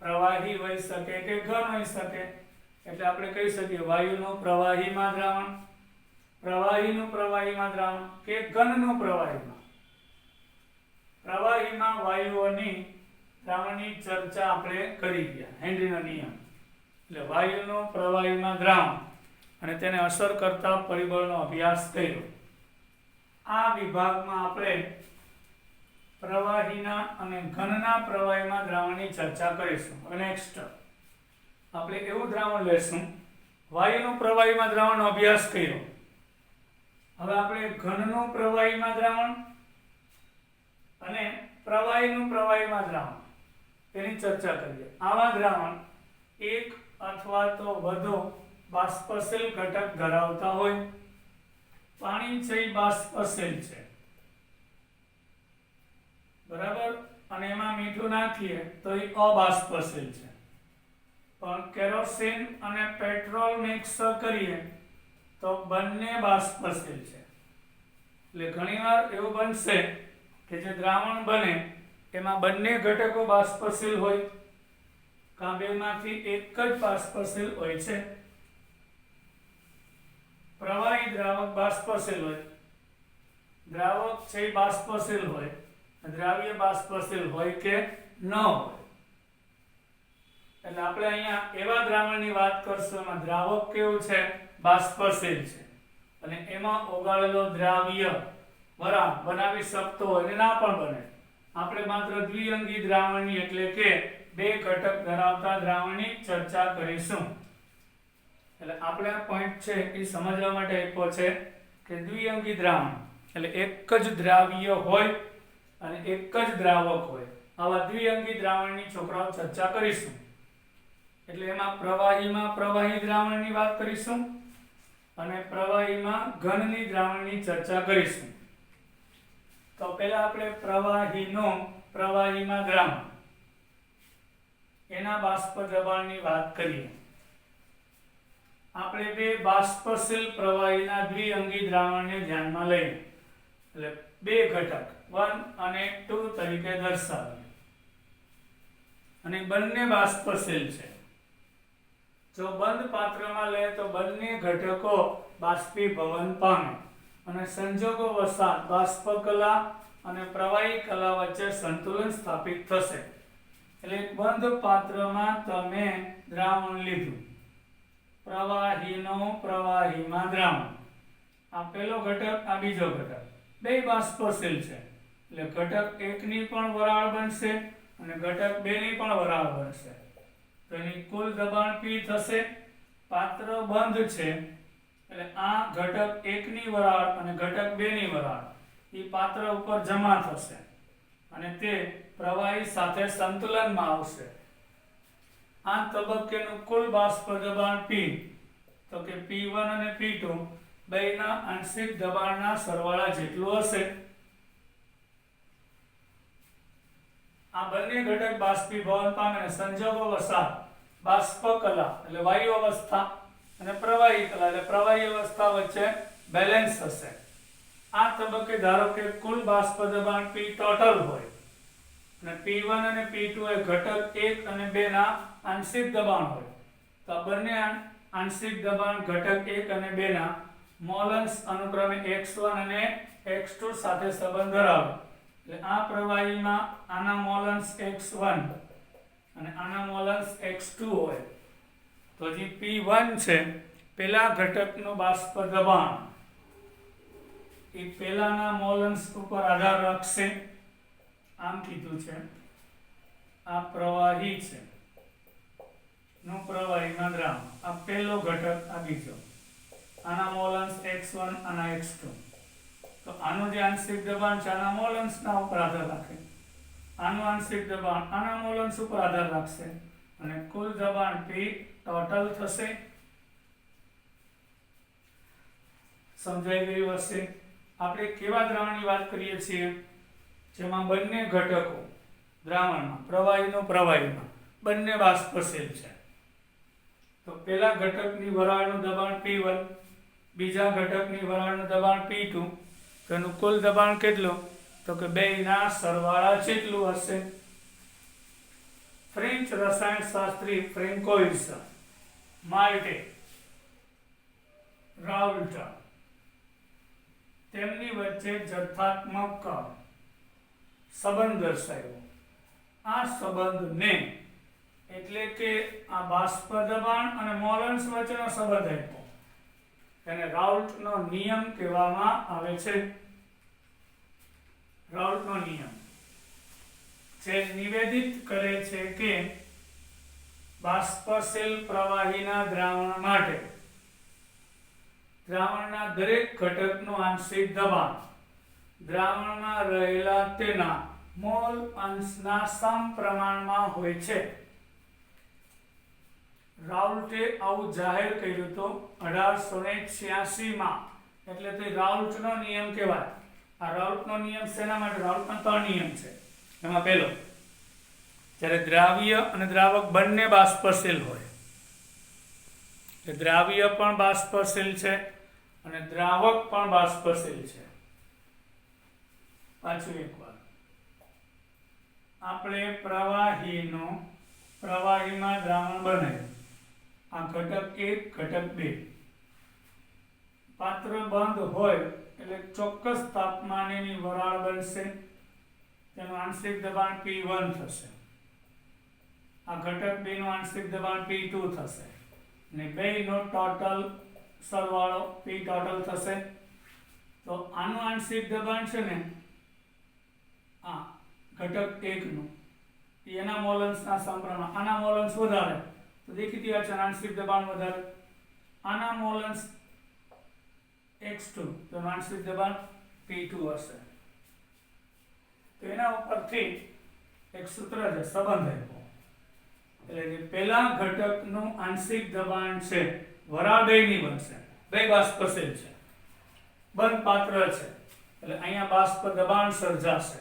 Speaker 1: પ્રવાહી હોઈ શકે કે ઘન હોઈ શકે. એટલે આપણે કહી શકીએ વાયુનું પ્રવાહીમાં દ્રાવણ, પ્રવાહીનું પ્રવાહીમાં દ્રાવણ કે ઘનનું પ્રવાહીમાં. પ્રવાહીમાં વાયુઓની દ્રાવણની ચર્ચા આપણે કરી ગયા, હેનરીનો નિયમ. એટલે વાયુનું પ્રવાહીમાં દ્રાવણ અને તેને અસર કરતા પરિબળનો અભ્યાસ કર્યો. આ વિભાગમાં આપણે પ્રવાહીના અને ઘનના પ્રવાહીમાં દ્રાવણની ચર્ચા કરીશું. હવે નેક્સ્ટ આપણે એવું દ્રાવણ લેશું, વાયુનું પ્રવાહીમાં દ્રાવણનો અભ્યાસ કર્યો. હવે આપણે ઘનનું પ્રવાહીમાં દ્રાવણ અને પ્રવાહીનું પ્રવાહીમાં દ્રાવણ તેની ચર્ચા કરીએ. આવા દ્રાવણ એક અથવા તો વધુ બાષ્પશીલ ઘટક ધરાવતા હોય. પાણી છે એ બાષ્પશીલ છે, બરાબર, અને એમાં મીઠું નાખીએ તો એ અબાષ્પશીલ છે. પણ કેરોસીન અને પેટ્રોલ મિક્સ કરીએ તો બંને બાષ્પશીલ છે. એટલે ઘણીવાર એવું બનશે કે જે દ્રાવણ બને એમાં બંને ઘટકો બાષ્પશીલ હોય, કાં બેમાંથી એક જ બાષ્પશીલ હોય છે. પ્રવાહી દ્રાવક બાષ્પશીલ હોય, દ્રાવક છે એ બાષ્પશીલ હોય, દ્રાવ્ય બાષ્પશીલ હોય કે ન હોય. એટલે આપણે અહીંયા એવા દ્રાવણની વાત કરશું એમાં દ્રાવક કેવું છે? બાષ્પશીલ છે. અને એમાં ઓગાળેલો દ્રાવ્ય વરાળ બનાવી શકતો હોય ને ના પણ બને. આપણે માત્ર દ્વિઅંગી દ્રાવણની એટલે કે બે ઘટક ધરાવતા દ્રાવણની ચર્ચા કરીશું. એટલે આપણે આ પોઈન્ટ છે એ સમજવા માટે આપ્યો છે કે દ્વિઅંગી દ્રાવણ એટલે એક જ દ્રાવ્ય હોય અને એક જ દ્રાવક હોય. આવા દ્વિઅંગી દ્રાવણની છોકરાઓ ચર્ચા કરીશું. એટલે એમાં પ્રવાહીમાં પ્રવાહી દ્રાવણની વાત કરીશું અને પ્રવાહીમાં ઘનની દ્રાવણની ચર્ચા કરીશું. તો પહેલા આપણે પ્રવાહીમાં દ્રાવણ એના બાષ્પ દબાણની વાત કરીએ. આપણે બે બાષ્પશીલ પ્રવાહીના દ્વિઅંગી દ્રાવણને ધ્યાનમાં લઈએ. એટલે બે ઘટક 1 અને 2 તરીકે દર્શાવીએ અને બંને બાષ્પશીલ છે. જો બંધ પાત્રમાં લે તો બંને ઘટકો બાષ્પીભવન પામે અને સંજોગો વસાત બાષ્પકલા અને પ્રવાહી કલા વચ્ચે સંતુલન સ્થાપિત થશે. એટલે બંધ પાત્રમાં તમે દ્રાવણ લીધું, પ્રવાહીમાં દ્રાવણ, આ પહેલો ઘટક, આ બીજો ઘટક, બે બાષ્પશીલ છે. એટલે ઘટક 1 ની પણ વરાળ બનશે અને ઘટક 2 ની પણ વરાળ બનશે. તો એની કુલ દબાણ P થશે. પાત્ર બંધ છે એટલે આ ઘટક 1 ની વરાળ અને ઘટક 2 ની વરાળ એ પાત્ર ઉપર જમા થશે અને તે પ્રવાહી સાથે સંતુલનમાં આવશે. આ તબક્કેનું કુલ બાષ્પ દબાણ P તો કે P1 અને P2 બેના આંશિક દબાણના સરવાળા જેટલું હશે. આ બંને ઘટક બાષ્પીભવન પામે અને સંજોગો વસાત બાષ્પકલા એટલે વાયુ અવસ્થા અને પ્રવાહી કલા એટલે પ્રવાહી અવસ્થા વચ્ચે બેલેન્સ હશે. આ તબક્કે ધારો કે કુલ બાષ્પ દબાણ P ટોટલ હોય અને P1 અને P2 એ ઘટક 1 અને 2 ના આંશિક દબાણ હોય. તો આ બંને આંશિક દબાણ ઘટક 1 અને 2 ના મોલન્સ અનુક્રમે x1 અને x2 સાથે સંબંધ ધરાવે. એટલે આ પ્રવાહીમાં આના મોલન્સ x1 અને આના મોલન્સ x2 હોય તો જે P1 છે પેલા ઘટકનું બાષ્પ દબાણ એ પેલાના મોલન્સ ઉપર આધાર રાખશે. આમ કીધું છે આ પ્રવાહી છે નું પ્રવાહીમાં દ્રાવણ, આ પહેલો ઘટક, આ બીજો, આના મોલન્સ x1 આના x2. તો આનું જે આંશિક દબાણ છે આના મોલન્સના ઉપર આધાર રાખે, આનું આંશિક દબાણ આના મોલન્સ ઉપર આધાર રાખશે અને કુલ દબાણ P ટોટલ થશે. સમજાઈ ગયું હશે. આપણે કેવા દ્રાવણની વાત કરીએ છીએ? જેમાં બંને ઘટકો દ્રાવણમાં પ્રવાહીમાં બંને બાષ્પશીલ છે. તો પહેલા ઘટકની વરાળનું દબાણ P1, બીજા ઘટકની વરાળનું દબાણ P2. તો એનું કુલ દબાણ કેટલું? તો કે બેયના સરવાળા જેટલું હશે. ફ્રેન્ચ રસાયણશાસ્ત્રી ફ્રેન્કોઇસ, માર્ટે, રાઉલ્ટ તેમની વચ્ચે જથ્થાત્મક સંબંધ દર્શાવ્યો. આ સંબંધને એટલે કે આ બાષ્પ દબાણ અને મોલન્સ વચ્ચેનો સંબંધ આપ્યો તેને રાઉલ્ટનો નિયમ કહેવામાં આવે છે. રાઉલ્ટનો નિયમ જે નિવેદિત કરે છે કે બાષ્પશીલ પ્રવાહીના દ્રાવણ માટે દ્રાવણના દરેક ઘટકનું આંશિક દબાણ દ્રાવણમાં રહેલા તેના મોલ અંશના સમપ્રમાણમાં હોય છે. રાઉલ્ટે આવું જાહેર કર્યું હતું 1886માં. એટલે તે રાઉલ્ટનો નિયમ કહેવાય. આ રાઉલ્ટનો નિયમ શેના માટે? રાઉલ્ટના 3 નિયમ છે. એમાં પહેલો, જ્યારે દ્રાવ્ય અને દ્રાવક બંને બાષ્પશીલ હોય કે દ્રાવ્ય પણ બાષ્પશીલ છે અને દ્રાવક પણ બાષ્પશીલ છે. પાછું એકવાર આપણે પ્રવાહીમાં દ્રાવણ બનાવ્યું. આ ઘટક 1 ઘટક 2. પાત્ર બંધ હોય એટલે ચોક્કસ તાપમાનેની વરાળ બનશે. તેનું આંશિક દબાણ P1 થશે. આ ઘટક 2 નું આંશિક દબાણ P2 થશે અને બેયનો ટોટલ સરવાળો P ટોટલ થશે. તો આનું આંશિક દબાણ છે ને આ ઘટક 1 નું એના મોલન્સના સમપ્રમાણ. આના મોલન્સ વધારે તો દેખીતી વાત છે આંશિક દબાણ વધારે. આના મોલન્સ x2 તો આંશિક દબાણ P2 હશે. તો એના ઉપરથી એક સૂત્ર છે, સંબંધ આપ્યો. એટલે કે પહેલા ઘટકનું આંશિક દબાણ છે વરાળ બેયની બનશે. બે બાષ્પશીલ છે, બંધ પાત્ર છે એટલે અહીંયા બાષ્પ દબાણ સર્જાશે.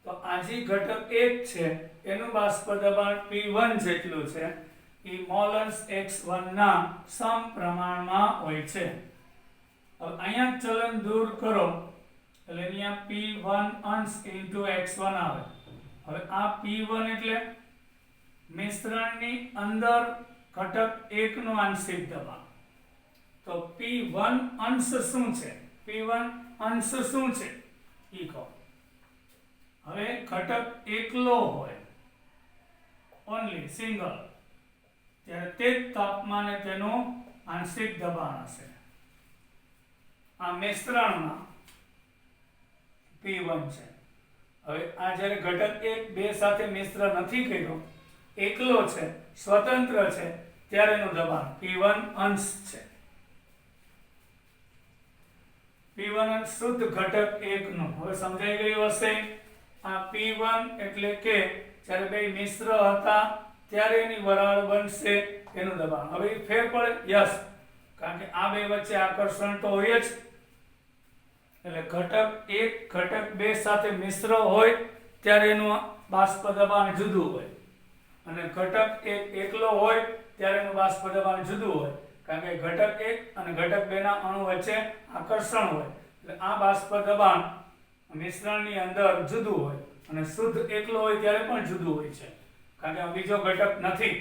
Speaker 1: તો આ જે ઘટક 1 છે એનું બાષ્પ દબાણ P1 જેટલું છે એ મોલન્સ x1 ના સમપ્રમાણમાં હોય છે. હવે અહીંયા ચલન દૂર કરો એટલે અહીંયા P1 અંશ into x1 આવે. હવે આ P1 એટલે મિશ્રણની અંદર ઘટક 1 નું આંશિક દબાણ. તો P1 અંશ શું છે? P1 અંશ શું છે ઈ કહો. હવે ઘટક એકલો હોય ઓનલી સિંગલ ત્યારે તે જ તાપમાને તેનું આંશિક દબાણ હશે. આ મિશ્રણમાં P1 છે. હવે આ જ્યારે ઘટક 1 2 સાથે મિશ્ર નથી કર્યો, એકલો છે, સ્વતંત્ર છે, ત્યારે એનું દબાણ P1 અંશ છે. P1 અંશ શુદ્ધ ઘટક 1 નું. હવે સમજાઈ ગયું હશે. આ P1 એટલે કે જ્યારે બે મિશ્ર હતા ત્યારે એની વરાળ બનશે એનું દબાણ. હવે ફેર પડે? યસ, કારણ કે આ બે વચ્ચે આકર્ષણ તો હોય જ. એટલે ઘટક 1 ઘટક 2 સાથે મિશ્ર હોય ત્યારે એનું બાષ્પ દબાણ જુદું હોય અને ઘટક 1 એકલો હોય ત્યારે એનું બાષ્પ દબાણ જુદું હોય. કારણ કે ઘટક 1 અને ઘટક 2 ના અણુ વચ્ચે આકર્ષણ હોય એટલે આ બાષ્પ દબાણ મિશ્રણની અંદર જુદું હોય અને શુદ્ધ એકલો હોય ત્યારે પણ જુદું હોય છે. કારણ કે આ બીજો ઘટક નથી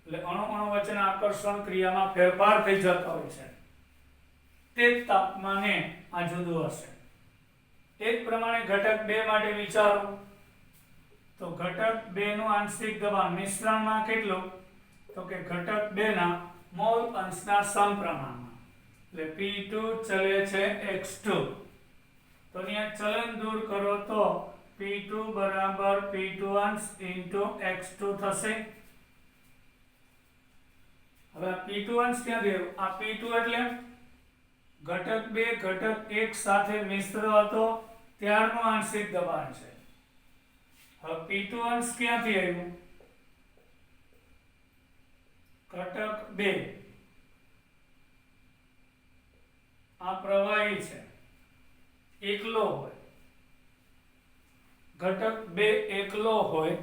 Speaker 1: એટલે અણુ વચ્ચેના આકર્ષણ ક્રિયામાં ફેરફાર થઈ જતો હોય છે. તે જ તાપમાને આ જુદું હશે. એક પ્રમાણે ઘટક 2 માટે વિચારો તો ઘટક 2 નું આંશિક દબાણ મિશ્રણમાં કેટલું? તો કે ઘટક 2 ના મોલ અંશના સમપ્રમાણમાં. એટલે P2 ચલે છે x2. તો અહીંયા ચલન દૂર કરો તો P2 બરાબર P2 અંશ into x2 થશે. હવે આ P2 અંશ ક્યાંથી આવ્યો? આ P2 એટલે ઘટક 2 ઘટક 1 સાથે મિશ્ર હતો ત્યારનું આંશિક દબાણ છે. હવે P2 અંશ ક્યાંથી આવ્યું? ઘટક 2 આ પ્રવાહી છે, એકલો હોય. ઘટક 2 એકલો હોય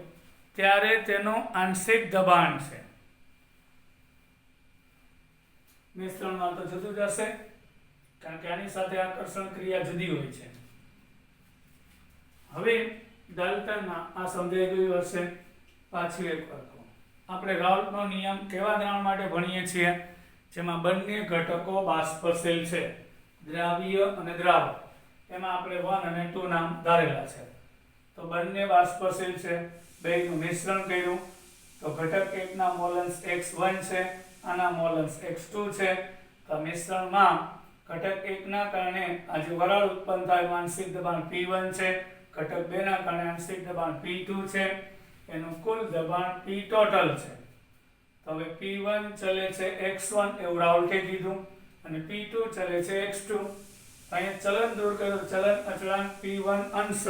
Speaker 1: ત્યારે તેનું આંશિક દબાણ છે. મિશ્રણમાં તો જુદું જ હશે કારણ કે આની સાથે આકર્ષણ ક્રિયા જુદી હોય છે. હવે ડાલ્ટનના આ સમજાઈ ગયું હશે. પાછું એક વખત આપણે રાઉલ્ટનો નિયમ કેવા દ્રાવણ માટે ભણીએ છીએ જેમાં બંને ઘટકો બાષ્પશીલ છે, દ્રાવ્ય અને દ્રાવક. એમાં આપણે 1 અને 2 નામ ધારેલા છે. તો બંને બાષ્પશીલ છે, બેયનું મિશ્રણ કર્યું તો ઘટક 1 ના મોલન્સ x1 છે, આના મોલન્સ x2 છે. તો મિશ્રણમાં ઘટક 1 ના કારણે આ જે વરાળ ઉત્પન્ન થાય આંશિક દબાણ P1 છે, ઘટક 2 ના કારણે આંશિક દબાણ P2 છે. એનું કુલ દબાણ P ટોટલ છે. તો હવે P1 ચલે છે x1 એવું રાઉલ્ટે કીધું અને P2 ચલે છે x2. અહીંયા ચલન દૂર કર્યું, ચલન અચળાંક P1 અંશ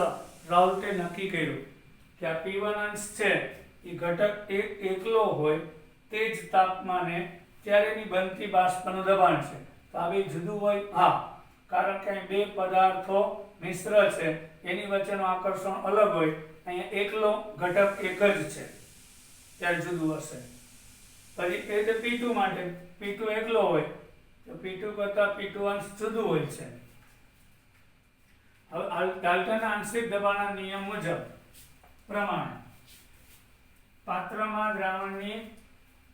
Speaker 1: રાઉલ્ટે નક્કી કર્યું કે આ P1 અંશ છે એ ઘટક 1 એકલો હોય તે જ તાપમાને ત્યારે એની બનતી બાષ્પનું દબાણ છે. તો આ બે જુદું હોય? હા, કારણ કે અહીં બે પદાર્થો મિશ્ર છે એની વચ્ચેનું આકર્ષણ અલગ હોય. અહીંયા એકલો ઘટક 1 જ છે ત્યારે જુદું હશે. પછી એ રીતે P2 માટે P2 એકલો હોય તો P2 કરતા P2 અંશ જુદું હોય છે. હવે ડાલ્ટનના આંશિક દબાણના નિયમ મુજબ પ્રમાણે પાત્રમાં દ્રાવણની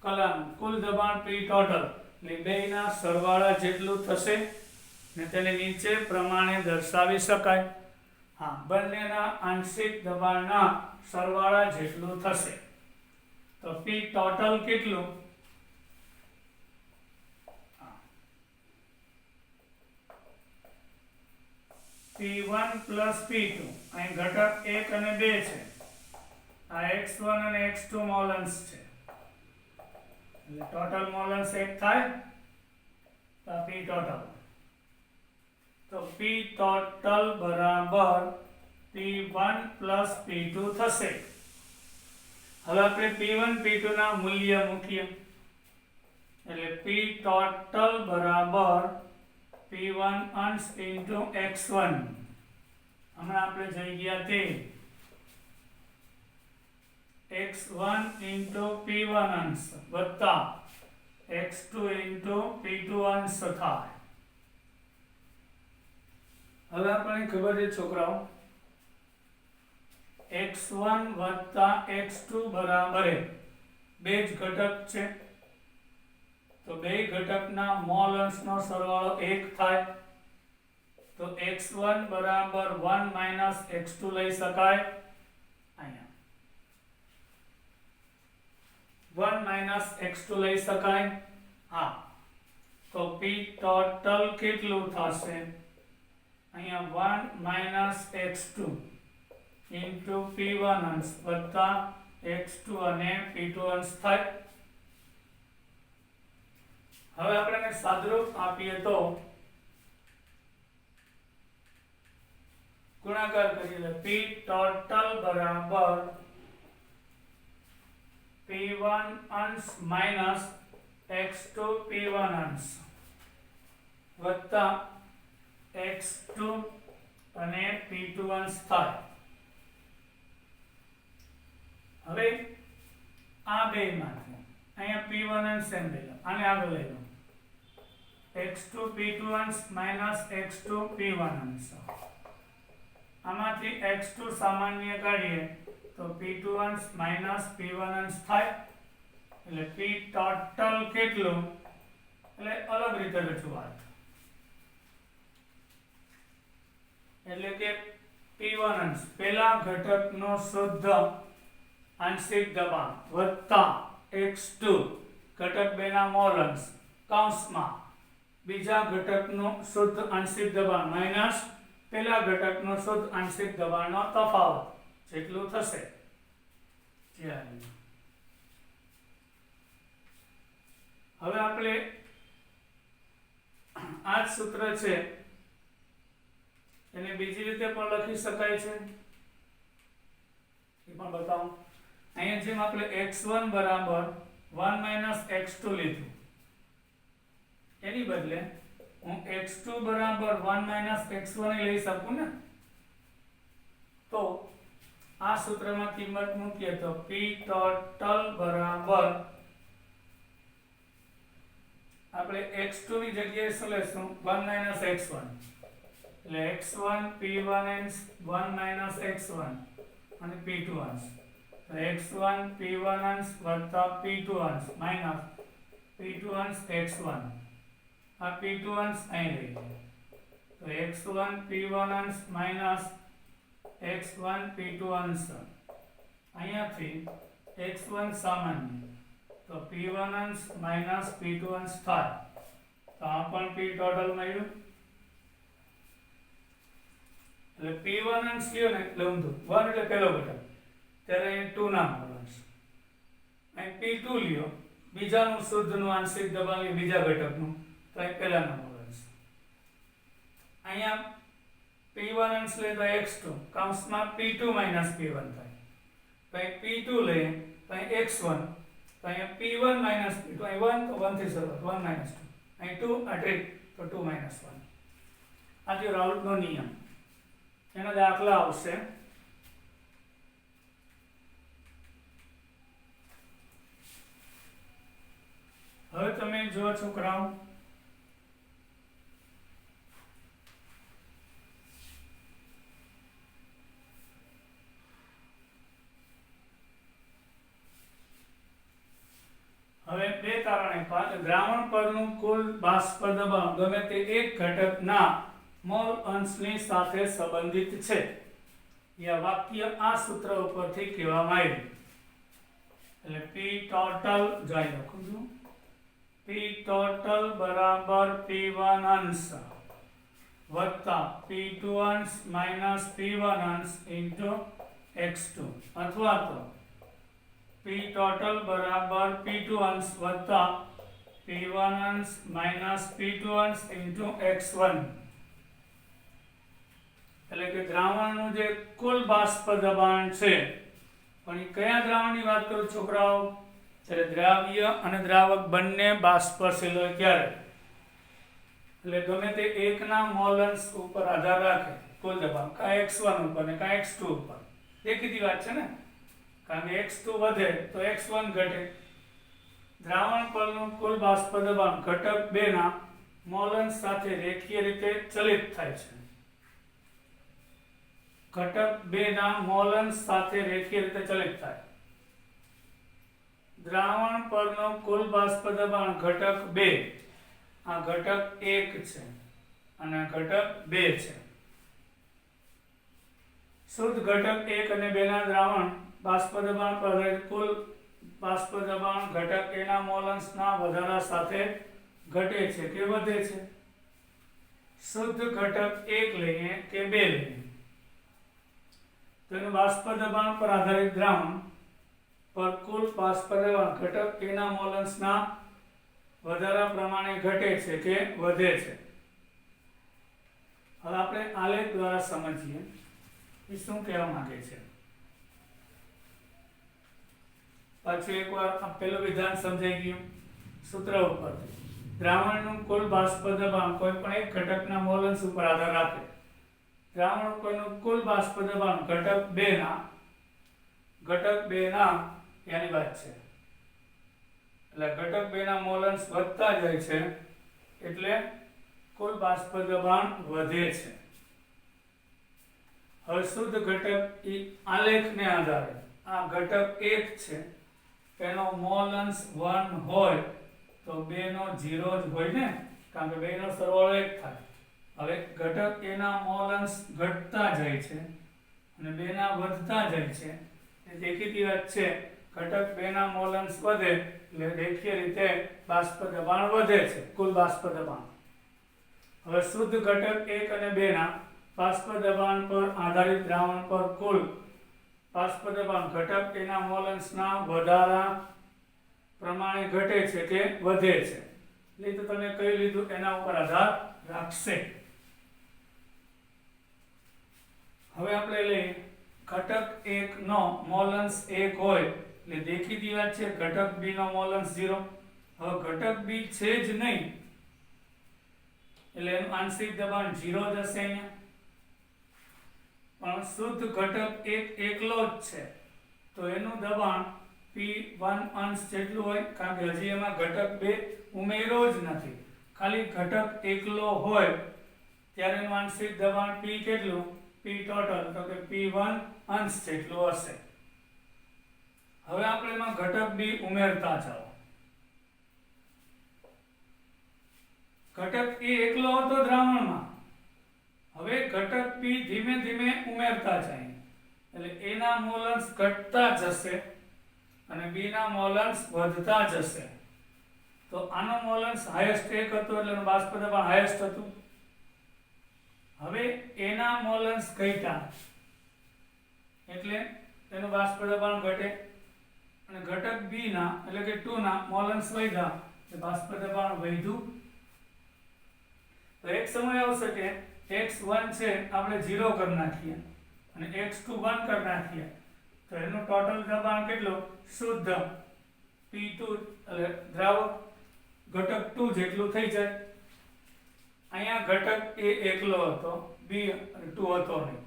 Speaker 1: કલાનું કુલ દબાણ P ટોટલ એટલે બેયના સરવાળા જેટલું થશે ને તેને નીચે પ્રમાણે દર્શાવી શકાય. હા, બંનેના આંશિક દબાણના સરવાળા જેટલું થશે. તો P ટોટલ કેટલું? P1 plus P2 અહીં ઘટક 1 અને 2 છે. આ x1 અને x2 મોલન્સ છે એટલે ટોટલ મોલન્સ 1 થાય તો P ટોટલ. તો P ટોટલ બરાબર P1 plus P2 થશે. હવે આપણે P1 P2 ના મૂલ્ય મૂકીએ એટલે P ટોટલ બરાબર P1 અંશ into x1. હમણાં આપણે જઈ ગયા તે x1 into P1 અંશ વત્તા x2 into P2 અંશ થાય. હવે આપણને ખબર છે છોકરાઓ x1 વત્તા x2 બરાબર બે જ ઘટક છે તો બે ઘટકના મોલ અંશનો સરવાળો 1 થાય. તો x1 બરાબર 1 minus x2 લઈ શકાય. અહીંયા 1 minus x2 લઈ શકાય. હા, તો P ટોટલ કેટલું થશે? અહીંયા 1 minus x2 into P1 અંશ વત્તા x2 અને P2 અંશ થાય. હવે આપણે સાદુરૂપ આપીએ તો ગુણાકાર કરીએ P ટોટલ બરાબર P1 અંશ માઈનસ x2 P1 અંશ વત્તા x2 અને P2 અંશ થાય. હવે આ બેમાંથી અહીંયા P1 અંશ એમ લઈ લો, આને આગળ લઈ લો x2 P2 અંશ માઈનસ x2 P1 અંશ. આમાંથી x2 સામાન્ય કાઢીએ તો P2 અંશ માઈનસ P1 અંશ થાય એટલે P ટોટલ કેટલું? એટલે અલગ રીતે રજૂઆત એટલે કે P1 અંશ પહેલા ઘટકનો શુદ્ધ આંશિક દબાણ વત્તા x2 ઘટક 2 ના મોલ અંશ કૌંસમાં બીજા ઘટકનો શુદ્ધ આંશિક દબાણ માઈનસ પહેલા ઘટકનો શુદ્ધ આંશિક દબાણનો તફાવત જેટલું થશે. હવે આપણે આ સૂત્ર છે એને બીજી રીતે પણ લખી શકાય છે, એ પણ બતાવું. અહીંયા જેમ આપણે x1 બરાબર 1 minus x2 લીધું એની બદલે હું x2 બરાબર 1 minus x1 લઈ શકું ને. તો આ સૂત્રમાં કિંમત મૂકીએ તો P ટોટલ બરાબર આપણે x2 ની જગ્યાએ શું લેશું? 1 minus x1 એટલે x1 P1 અંશ 1 minus x1 અને P2 અંશ x1 P1 અંશ વત્તા P2 અંશ માઈનસ P2 અંશ x1. આ P2 અંશ અહીં લઈ લો તો x1 P1 અંશ માઈનસ x1 P2 અંશ. અહીંયાથી x1 સામાન્ય તો P1 અંશ માઈનસ P2 અંશ થાય તો આ પણ P ટોટલ મળ્યું. એટલે P1 અંશ લ્યો ને એટલે ઊંધું 1 એટલે પહેલો ઘટક ત્યારે અહીં 2 ના મોલ અંશ. અહીં P2 લ્યો બીજાનું શુદ્ધનું આંશિક દબાણ લ્યો બીજા ઘટકનું તો અહીં પહેલાના મોલ અંશ. અહીંયા P1 અંશ લે તો x2 કૌંસમાં P2 minus P1 થાય. તો અહીં P2 લે તો અહીં x1 તો અહીંયા P1 minus P2 અહીં 1 તો 1 થી શરૂઆત 1 minus 2 અહીં 2 આ ટ્રીક તો 2 minus 1. આ જે રાઉલ્ટનો નિયમ એનો દાખલા આવશે. જો છોકરાઓ, હવે બે તારણે દ્રાવણ પરનું કુલ બાષ્પ દબાણ ગમે તે એક ઘટકના મોલ અંશની સાથે સંબંધિત છે. આ વાક્ય આ સૂત્ર ઉપરથી કહેવામાં આવ્યું. એટલે P ટોટલ જોઈ લખું છું. P ટોટલ બરાબર P1 અંશ વત્તા P2 અંશ માઈનસ P1 અંશ ઇન્ટુ x2 અથવા તો P ટોટલ બરાબર P2 અંશ વત્તા P1 અંશ માઈનસ P2 અંશ ઇન્ટુ x1. એટલે કે દ્રાવણનું જે કુલ બાષ્પ દબાણ છે, પણ એ કયા દ્રાવણની વાત કરું છોકરાઓ? ત્યારે દ્રાવ્ય અને દ્રાવક બંને બાષ્પશીલ હોય ક્યારે? એટલે ગમે તે એકના મોલ અંશ ઉપર આધાર રાખે કુલ દબાણ, કાં x1 ઉપર ને કાં x2 ઉપર. દેખીતી વાત છે ને, કારણ કે x2 વધે તો x1 ઘટે. દ્રાવણ પરનું કુલ બાષ્પ દબાણ ઘટક 2 ના મોલ અંશ સાથે રેખીય રીતે ચલિત થાય છે. ઘટક 2 ના મોલ અંશ સાથે રેખીય રીતે ચલિત થાય. દ્રાવણ પરનો કુલ બાષ્પ દબાણ ઘટક 2, આ ઘટક 1 છે અને આ ઘટક 2 છે. શુદ્ધ ઘટક 1 અને 2 ના દ્રાવણ બાષ્પ દબાણ પર આધારિત કુલ બાષ્પ દબાણ ઘટક A ના મોલ અંશના વધારા સાથે ઘટે છે કે વધે છે? શુદ્ધ ઘટક 1 લઈએ કે 2 લઈએ, તો એનું બાષ્પ દબાણ પર આધારિત દ્રાવણ પર કુલ બાષ્પ દબાણ ઘટક A ના મોલ અંશના વધારા પ્રમાણે ઘટે છે કે વધે છે? હવે આપણે આલેખ દ્વારા સમજીએ એ શું કહેવા માંગે છે. પાછું એકવાર પેલું વિધાન સમજાઈ ગયું સૂત્ર ઉપરથી. દ્રાવણનું કુલ બાષ્પ દબાણ કોઈ પણ એક ઘટકના મોલ અંશ ઉપર આધાર રાખે. દ્રાવણ ઉપરનું કુલ બાષ્પ દબાણ ઘટક 2 ના એની વાત છે. એટલે ઘટક 2 ના મોલ અંશ વધતા જાય છે એટલે કુલ બાષ્પ દબાણ વધે છે. હવે શુદ્ધ ઘટક એ આલેખને આધારે આ ઘટક 1 છે, એનો મોલ અંશ 1 હોય તો 2 નો 0 જ હોય ને, કારણ કે 2 નો સરવાળો 1 થાય. હવે ઘટક A ના મોલ અંશ ઘટતા જાય છે અને 2 ના વધતા જાય છે. એ દેખીતી વાત છે, ઘટક 2 ના મોલ અંશ વધે એટલે રેખીય રીતે બાષ્પ દબાણ વધે છે, કુલ બાષ્પ દબાણ. હવે શુદ્ધ ઘટક 1 અને 2 ના બાષ્પ દબાણ પર આધારિત દ્રાવણ પર કુલ બાષ્પ દબાણ ઘટક A ના મોલ અંશના વધારા પ્રમાણે ઘટે છે કે વધે છે? એટલે તો તમે કહી લીધું એના ઉપર આધાર રાખશે. હવે આપણે લઈએ ઘટક 1 નો મોલ અંશ 1 હોય એટલે દેખીતી વાત છે ઘટક B નો મોલ અંશ 0. હવે ઘટક B છે જ નહીં એટલે એનું આંશિક દબાણ 0 જશે અહીંયા. પણ શુદ્ધ ઘટક 1 એકલો જ છે તો એનું દબાણ P1 અંશ જેટલું હોય, કારણ કે હજી એમાં ઘટક 2 ઉમેરો જ નથી. ખાલી ઘટક એકલો હોય ત્યારે એનું આંશિક દબાણ P કેટલું? P ટોટલ તો કે P1 અંશ જેટલું હશે. હવે આપણે એમાં ઘટક B ઉમેરતા જાઓ. ઘટક A એકલો હતો દ્રાવણમાં, હવે ઘટક P ધીમે ધીમે ઉમેરતા જાય એટલે A ના મોલ અંશ ઘટતા જશે અને B ના મોલ અંશ વધતા જશે. તો આનો મોલ અંશ હાઈએસ્ટ 1 હતો એટલે એનું બાષ્પ દબાણ હાઈએસ્ટ હતું. હવે A ના મોલ અંશ ઘટ્યા એટલે એનું બાષ્પ દબાણ ઘટે અને ઘટક B ના એટલે કે 2 ના મોલ અંશ વધ્યા એટલે બાષ્પ દબાણ વધ્યું. તો એક સમય આવશે કે x1 છે આપણે 0 કરી નાખીએ અને x2 1 કરી નાખીએ તો એનું ટોટલ દબાણ કેટલું? શુદ્ધ P2 એટલે દ્રાવક ઘટક 2 જેટલું થઈ જાય. અહીંયા ઘટક A એકલો હતો, B 2 હતો નહીં,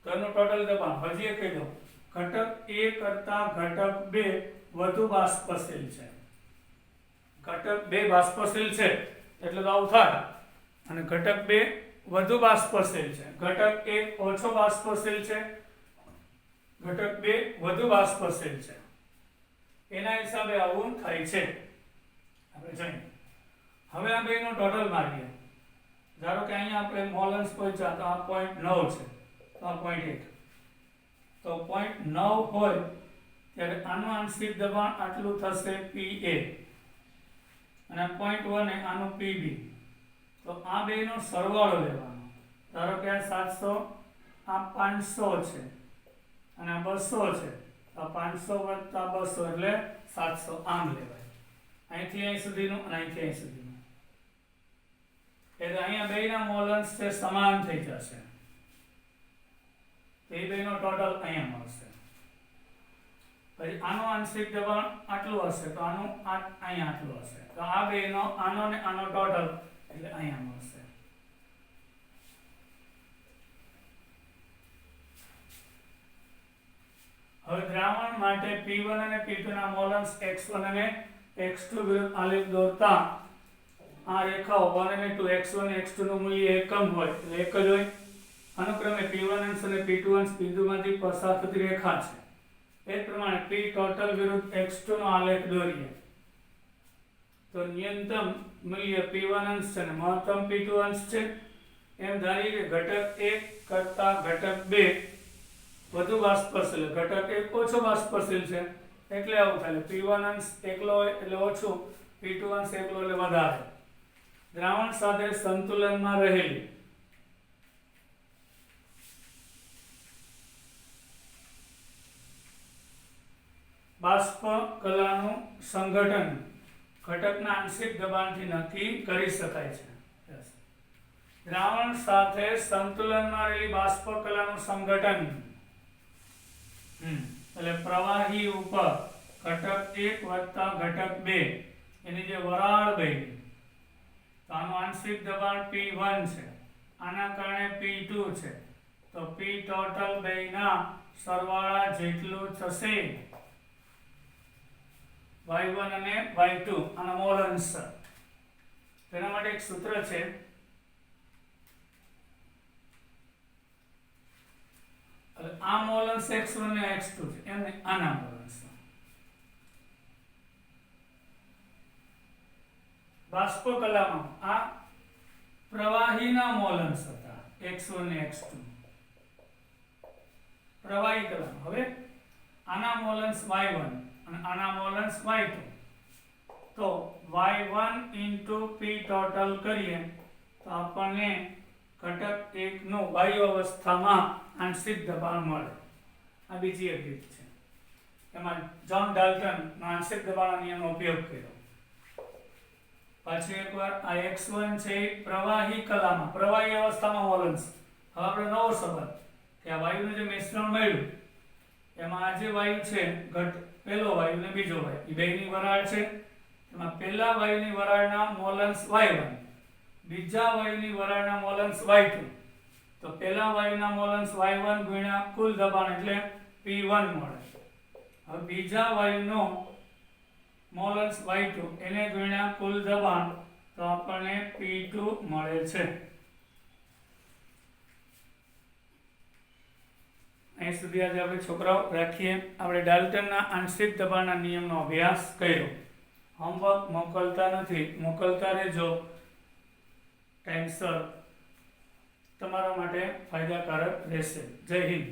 Speaker 1: તો એનું ટોટલ દબાણ હજી કહી દઉં ઘટક A કરતા ઘટક 2 વધુ બાષ્પશીલ છે. ઘટક 2 બાષ્પશીલ છે એટલે તો આવું થાય, અને ઘટક 2 વધુ બાષ્પશીલ છે, ઘટક 1 ઓછો બાષ્પશીલ છે, ઘટક 2 વધુ બાષ્પશીલ છે, એના હિસાબે આવું થાય છે. આપણે જોઈએ હવે આ બેનો ટોટલ મારીએ. ધારો કે અહીંયા આપણે મોલન્સ પહોંચ્યા તો આ 0.9 છે, તો આ 0.1, તો 0.9 હોય ત્યારે આનું આંશિક દબાણ આટલું થશે PA, અને 0.1 એ આનું PB. તો આ બેનો સરવાળો લેવાનો. ધારો કે આ 700, આ 500 છે અને આ 200 છે, તો 500 વત્તા 200 એટલે 700 આમ લેવાય. અહીંથી અહીં સુધીનું અને અહીંથી અહીં સુધીનું, એટલે અહીંયા બેના મોલન્સ છે સમાન થઈ જશે, તો એ બેનો ટોટલ અહીંયા મળશે. પછી આનું આંશિક દબાણ આટલું હશે તો આનું અહીંયા આટલું હશે, તો આ બેનો આનો ને આનો ટોટલ એટલે અહીંયા મળશે. હવે દ્રાવણ માટે P1 અને P2 ના મોલન્સ x1 અને x2 વિરુદ્ધ આલેખ દોરતા આ રેખાઓ 1 અને 2, x1 અને x2 નું મૂલ્ય એકમ હોય એટલે એક જ હોય. અનુક્રમે P1 અંશ અને P2 અંશ બિંદુમાંથી પસાર થતી રેખા છે. એ પ્રમાણે P ટોટલ વિરુદ્ધ x2 નો આલેખ દોરીએ તો ન્યૂનતમ મૂલ્ય P1 અંશ છે અને મહત્તમ P2 અંશ છે. એમ ધારીએ કે ઘટક 1 કરતા ઘટક 2 વધુ બાષ્પશીલ, ઘટક 1 ઓછો બાષ્પશીલ છે એટલે આવું થાય. P1 અંશ એકલો હોય એટલે ઓછું, P2 અંશ એકલો એટલે વધારે. દ્રાવણ સાથે સંતુલનમાં રહેલી બાષ્પ કલાનું સંગઠન ઘટકના આંશિક દબાણથી નક્કી કરી શકાય છે. દ્રાવણ સાથે સંતુલનમાં રહેલી બાષ્પ કલાનું સંગઠન એટલે પ્રવાહી ઉપર ઘટક 1 વત્તા ઘટક 2 એની જે વરાળ બની, તો આનું આંશિક દબાણ P1 છે, આના કારણે P2 છે, તો P ટોટલ બેના સરવાળા જેટલું થશે. y1 અને y2 આના મોલન્સ. તેના માટે એક સૂત્ર છે, આ મોલન્સ x1 અને x2 છે એમને આના મોલન્સ. બાષ્પ કલામાં આ પ્રવાહીના મોલન્સ હતા x1 અને x2 પ્રવાહી કલામાં. હવે આના મોલન્સ y1 અને આના મોલન્સ y2, તો y1 into P ટોટલ કરીએ તો આપણને ઘટક 1 નું વાયુ અવસ્થામાં આંશિક દબાણ મળે. આ બીજી એક રીત છે. એમાં જ્હોન ડાલ્ટન આંશિક દબાણના નિયમનો ઉપયોગ કર્યો. પાછી એકવાર આ x1 છે પ્રવાહી કલામાં, પ્રવાહી અવસ્થામાં મોલન્સ. હવે આપણે નવો સંબંધ કે આ વાયુનું જે મિશ્રણ મળ્યું એમાં આ જે વાયુ છે પહેલો વાયુ ને બીજો વાયુ એ બેની વરાળ છે. એમાં પહેલા વાયુની વરાળના મોલન્સ y1, બીજા વાયુની વરાળના મોલન્સ y2, તો પહેલા વાયુના મોલન્સ y1 ગુણ્યા કુલ દબાણ એટલે P1 મળે. હવે બીજા વાયુનો મોલન્સ y2 એને ગુણ્યા કુલ દબાણ તો આપણને P2 મળે છે. અહીં સુધી આજે આપણે છોકરાઓ રાખીએ. આપણે ડાલ્ટનના આંશિક દબાણના નિયમનો અભ્યાસ કર્યો. હોમવર્ક મોકલતા નથી, મોકલતા રહેજો ટાઈમસર, તમારા માટે ફાયદાકારક રહેશે. જય હિન્દ.